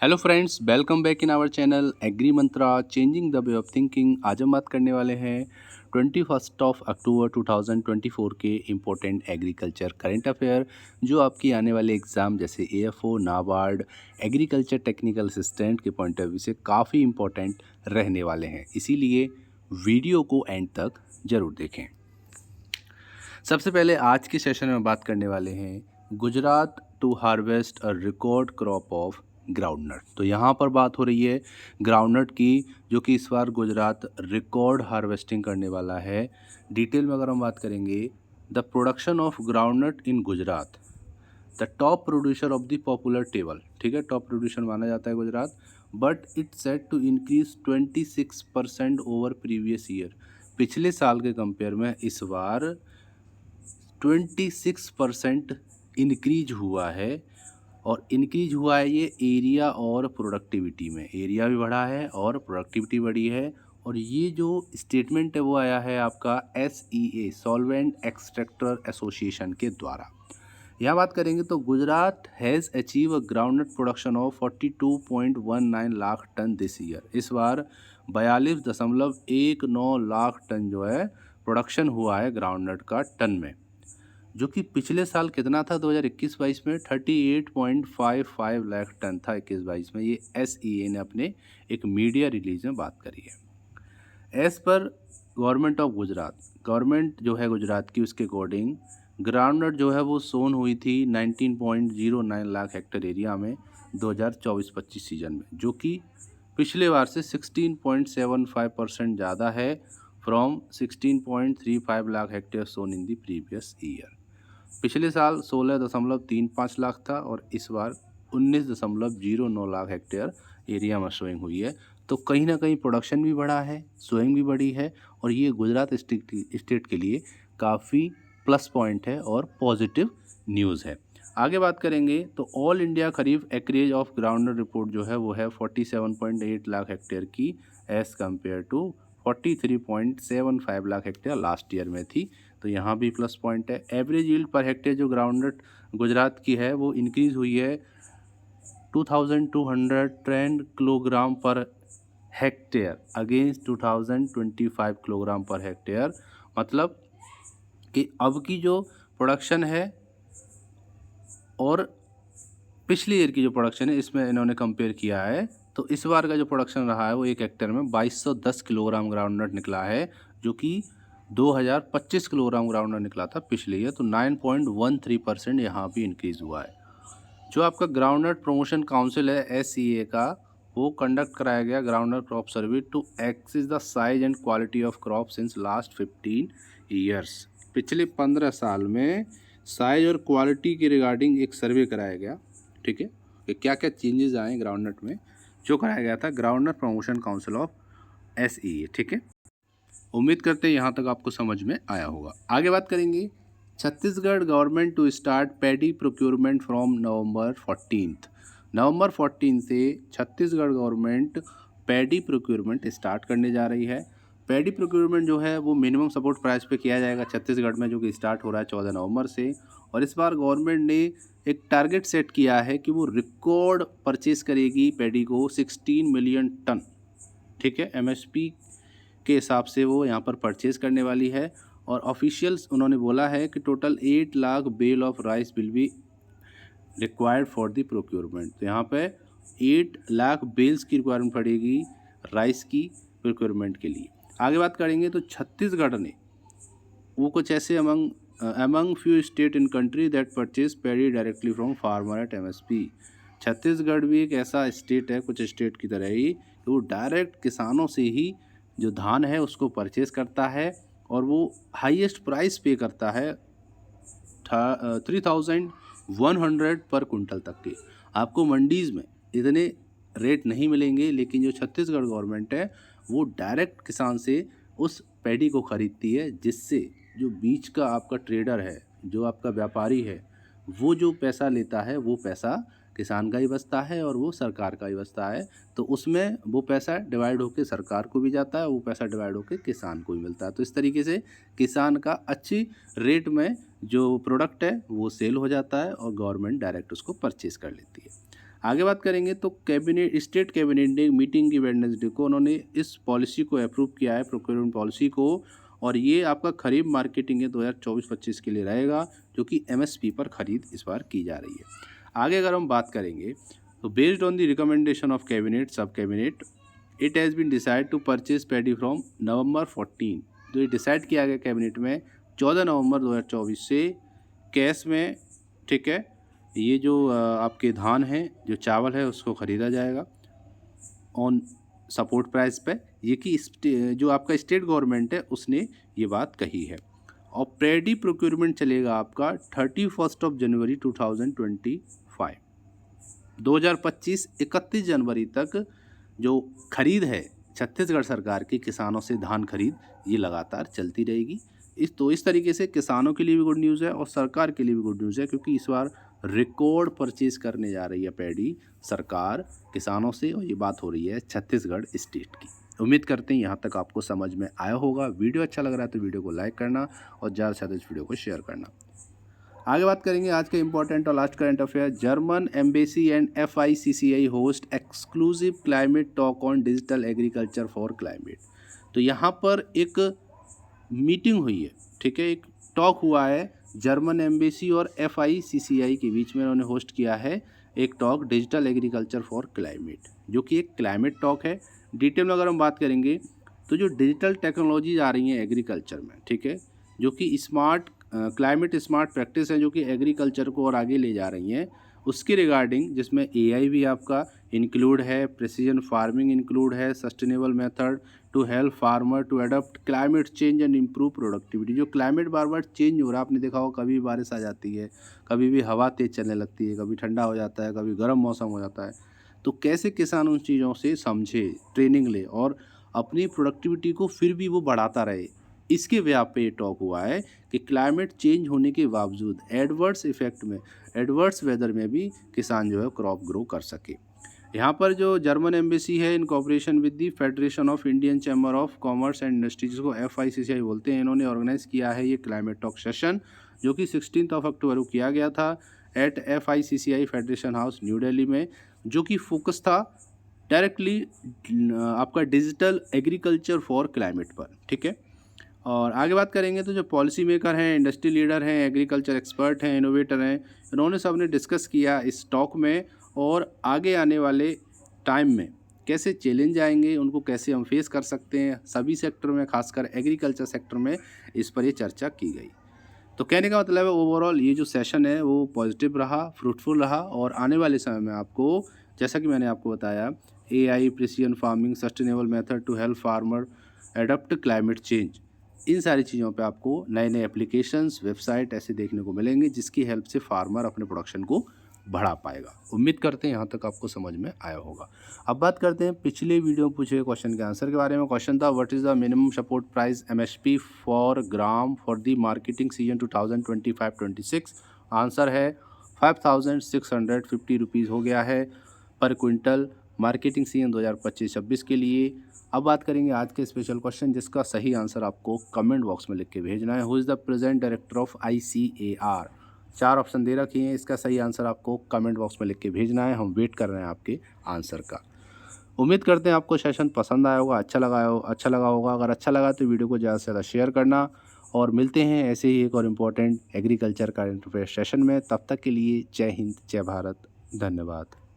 Hello friends, welcome back in our channel Agri Mantra changing the way of thinking. आज हम बात करने वाले हैं 21 अक्टूबर 2024 के इम्पोर्टेंट एग्रीकल्चर करंट अफेयर जो आपकी आने वाले एग्ज़ाम जैसे AFO, NABARD, agriculture technical assistant के पॉइंट ऑफ व्यू से काफ़ी इम्पोर्टेंट रहने वाले हैं। इसीलिए वीडियो को एंड तक ज़रूर देखें। सबसे पहले आज के सेशन में बात करने वाले हैं Gujarat to harvest a record crop of groundnut. तो यहाँ पर बात हो रही है ग्राउंडनट की, जो कि इस बार गुजरात रिकॉर्ड हार्वेस्टिंग करने वाला है। डिटेल में अगर हम बात करेंगे, the production of groundnut in Gujarat, the top producer of the popular table. ठीक है, टॉप प्रोड्यूसर माना जाता है Gujarat, but it set to increase 26% over previous year. पिछले साल के कंपेयर में इस बार 26% इंक्रीज हुआ है। और इंक्रीज हुआ है ये एरिया और प्रोडक्टिविटी में। एरिया भी बढ़ा है और प्रोडक्टिविटी बढ़ी है। और ये जो स्टेटमेंट है वो आया है आपका SEA सॉल्वेंट एक्सट्रैक्टर एसोसिएशन के द्वारा। यहाँ बात करेंगे तो Gujarat has achieve a groundnut production of 42.19 lakh tonne this year. इस बार 42.19 लाख टन जो है प्रोडक्शन हुआ है ग्राउंडनट का टन में, जो कि पिछले साल कितना था 2021-22 में 38.55 लाख टन था 21-22 में। ये SEA ने अपने एक मीडिया रिलीज में बात करी है। As per government of Gujarat, government जो है गुजरात की, उसके अकॉर्डिंग ग्राउंडनट जो है वो सोन हुई थी 19.09 लाख हेक्टेयर एरिया में 2024-25 सीजन में, जो कि पिछले बार से 16.75% ज़्यादा है from 16.35 lakh hectare sown in the previous year. पिछले साल 16.35 लाख था और इस बार 19.09 लाख हेक्टेयर एरिया में सोइंग हुई है। तो कहीं ना कहीं प्रोडक्शन भी बढ़ा है, सोइंग भी बढ़ी है, और ये गुजरात स्टेट के लिए काफ़ी प्लस पॉइंट है और पॉजिटिव न्यूज़ है। आगे बात करेंगे तो all India kharif acreage of groundnut report जो है वो है 47.8 लाख हेक्टेयर की, as compare to 43.75 lakh hectare last year में थी। तो यहाँ भी प्लस पॉइंट है। एवरेज यील्ड पर हेक्टेयर जो ग्राउंडनट गुजरात की है वो इंक्रीज़ हुई है 2210 kilogram per hectare against 2025 kilogram per hectare. मतलब कि अब की जो प्रोडक्शन है और पिछली ईयर की जो प्रोडक्शन है, इसमें इन्होंने कंपेयर किया है। तो इस बार का जो प्रोडक्शन रहा है वो एक हेक्टेयर में 2210 किलोग्राम ग्राउंडनट निकला है, जो कि 2025 किलोग्राम ग्राउंडनट निकला था पिछले ईयर। तो 9.13% यहाँ भी इंक्रीज़ हुआ है। जो आपका ग्राउंडनट प्रमोशन काउंसिल है SEA का, वो कंडक्ट कराया गया groundnut crop survey to access the size and quality of crop since last 15 years. पिछले 15 साल में साइज और क्वालिटी के रिगार्डिंग एक सर्वे कराया गया। ठीक है, कि क्या क्या चेंजेस आए ग्राउंडनट में, जो कराया गया था groundnut promotion council of SEA। ठीक है, उम्मीद करते हैं यहाँ तक आपको समझ में आया होगा। आगे बात करेंगे Chhattisgarh government to start paddy procurement from November 14। November 14 से Chhattisgarh government paddy procurement start करने जा रही है। पैडी प्रोक्योरमेंट जो है वो मिनिमम सपोर्ट प्राइस पे किया जाएगा छत्तीसगढ़ में, जो कि स्टार्ट हो रहा है 14 नवंबर से। और इस बार गवर्नमेंट ने एक टारगेट सेट किया है कि वो रिकॉर्ड परचेज करेगी पैडी को 16 मिलियन टन। ठीक है, MSP के हिसाब से वो यहाँ पर परचेज करने वाली है। और ऑफिशियल्स उन्होंने बोला है कि total 8 lakh bale of rice will be required for the procurement. तो यहाँ पे 8 लाख बेल्स की रिक्वायरमेंट पड़ेगी राइस की प्रोक्योरमेंट के लिए। आगे बात करेंगे तो छत्तीसगढ़ ने वो कुछ ऐसे among few state in country that purchase paddy directly from farmer at MSP। Chhattisgarh भी एक ऐसा स्टेट है, कुछ स्टेट की तरह ही, कि वो डायरेक्ट किसानों से ही जो धान है उसको परचेज करता है और वो हाईएस्ट प्राइस पे करता है 3100 पर कुंटल तक के। आपको मंडीज़ में इतने रेट नहीं मिलेंगे, लेकिन जो छत्तीसगढ़ गवर्नमेंट है वो डायरेक्ट किसान से उस पैडी को ख़रीदती है, जिससे जो बीच का आपका ट्रेडर है, जो आपका व्यापारी है, वो जो पैसा लेता है वो पैसा किसान का ही बचता है और वो सरकार का ही बचता है। तो उसमें वो पैसा डिवाइड होकर सरकार को भी जाता है, वो पैसा डिवाइड होकर किसान को भी मिलता है। तो इस तरीके से किसान का अच्छी रेट में जो प्रोडक्ट है वो सेल हो जाता है और गवर्नमेंट डायरेक्ट उसको परचेज कर लेती है। आगे बात करेंगे तो स्टेट कैबिनेट ने मीटिंग की वेडनेसडे को उन्होंने इस पॉलिसी को अप्रूव किया है, प्रोक्योरमेंट पॉलिसी को, और ये आपका खरीफ मार्केटिंग है 2024-25 के लिए रहेगा, जो कि MSP पर खरीद इस बार की जा रही है। आगे अगर हम बात करेंगे तो based on the recommendation of cabinet sub cabinet it has been decide to purchase paddy from November 14, जो ये डिसाइड किया गया कैबिनेट में 14 नवंबर 2024 से कैश में, ठीक है, ये जो आपके धान हैं, जो चावल है, उसको ख़रीदा जाएगा ऑन सपोर्ट प्राइस पे। ये कि जो आपका स्टेट गवर्नमेंट है उसने ये बात कही है। और पैडी प्रोक्योरमेंट चलेगा आपका 31 जनवरी 2025, 31 जनवरी तक जो खरीद है छत्तीसगढ़ सरकार की किसानों से धान खरीद, ये लगातार चलती रहेगी। इस तरीके से किसानों के लिए भी गुड न्यूज़ है और सरकार के लिए भी गुड न्यूज़ है, क्योंकि इस बार रिकॉर्ड परचेज करने जा रही है पैडी सरकार किसानों से, और ये बात हो रही है छत्तीसगढ़ स्टेट की। उम्मीद करते हैं यहाँ तक आपको समझ में आया होगा। वीडियो अच्छा लग रहा है तो वीडियो को लाइक करना और ज़्यादा से ज़्यादा इस वीडियो को शेयर करना। आगे बात करेंगे आज के इंपॉर्टेंट और last current affair. German embassy and FICCI host exclusive climate talk on digital agriculture for climate. तो यहाँ पर एक मीटिंग हुई है, ठीक है, एक टॉक हुआ है जर्मन एम्बेसी और FICCI के बीच में। उन्होंने होस्ट किया है एक talk digital agriculture for climate, जो कि एक क्लाइमेट टॉक है। डिटेल में अगर हम बात करेंगे तो जो डिजिटल टेक्नोलॉजीज आ रही हैं एग्रीकल्चर में, ठीक है, जो कि स्मार्ट क्लाइमेट स्मार्ट प्रैक्टिस है, जो कि एग्रीकल्चर को और आगे ले जा रही हैं, उसके रिगार्डिंग, जिसमें AI भी आपका इंक्लूड है, प्रिसीजन फार्मिंग इंक्लूड है, sustainable method to help farmer to adopt climate change and improve productivity. जो क्लाइमेट बार बार चेंज हो रहा है, आपने देखा होगा, कभी बारिश आ जाती है, कभी भी हवा तेज़ चलने लगती है, कभी ठंडा हो जाता है, कभी गर्म मौसम हो जाता है। तो कैसे किसान उन चीज़ों से समझे, ट्रेनिंग ले और अपनी प्रोडक्टिविटी को फिर भी वो बढ़ाता रहे, इसके व्याप पे ये टॉक हुआ है कि क्लाइमेट चेंज होने के बावजूद एडवर्स इफेक्ट में, एडवर्स वेदर में भी किसान जो है क्रॉप ग्रो कर सके। यहाँ पर जो जर्मन एम्बेसी है in cooperation with the federation of Indian chamber of commerce and industry, जिसको FICCI बोलते हैं, इन्होंने ऑर्गेनाइज किया है ये क्लाइमेट टॉक सेशन, जो कि 16 अक्टूबर को किया गया था at FICCI federation house new Delhi में, जो कि फोकस था डायरेक्टली आपका डिजिटल एग्रीकल्चर फॉर क्लाइमेट पर, ठीक है। और आगे बात करेंगे तो जो पॉलिसी मेकर हैं, इंडस्ट्री लीडर हैं, एग्रीकल्चर एक्सपर्ट हैं, इनोवेटर हैं, इन्होंने सबने डिस्कस किया इस टॉक में, और आगे आने वाले टाइम में कैसे चैलेंज आएंगे, उनको कैसे हम फेस कर सकते हैं सभी सेक्टर में, खासकर एग्रीकल्चर सेक्टर में, इस पर ये चर्चा की गई। तो कहने का मतलब है ओवरऑल ये जो सेशन है वो पॉजिटिव रहा, फ्रूटफुल रहा, और आने वाले समय में आपको, जैसा कि मैंने आपको बताया, AI, precision farming, sustainable method to help farmer adapt climate change, इन सारी चीज़ों पे आपको नए नए एप्लीकेशंस, वेबसाइट ऐसे देखने को मिलेंगे, जिसकी हेल्प से फार्मर अपने प्रोडक्शन को बढ़ा पाएगा। उम्मीद करते हैं यहाँ तक आपको समझ में आया होगा। अब बात करते हैं पिछले वीडियो में पूछे गए क्वेश्चन के आंसर के बारे में। क्वेश्चन था what is the minimum support price MSP for gram for the marketing season 2025-26। Answer है 5650 रुपीज़ हो गया है पर क्विंटल मार्केटिंग सीजन 2025-26 के लिए। अब बात करेंगे आज के स्पेशल क्वेश्चन, जिसका सही आंसर आपको कमेंट बॉक्स में लिख के भेजना है। Who is the present director of ICAR। 4 option दे रखी हैं, इसका सही आंसर आपको कमेंट बॉक्स में लिख के भेजना है। हम वेट कर रहे हैं आपके आंसर का। उम्मीद करते हैं आपको सेशन पसंद आया होगा, अच्छा लगा होगा। अगर अच्छा लगा तो वीडियो को ज़्यादा से ज़्यादा शेयर करना, और मिलते हैं ऐसे ही एक और इम्पोर्टेंट एग्रीकल्चर का इंटरफेयर सेशन में। तब तक के लिए जय हिंद, जय भारत, धन्यवाद।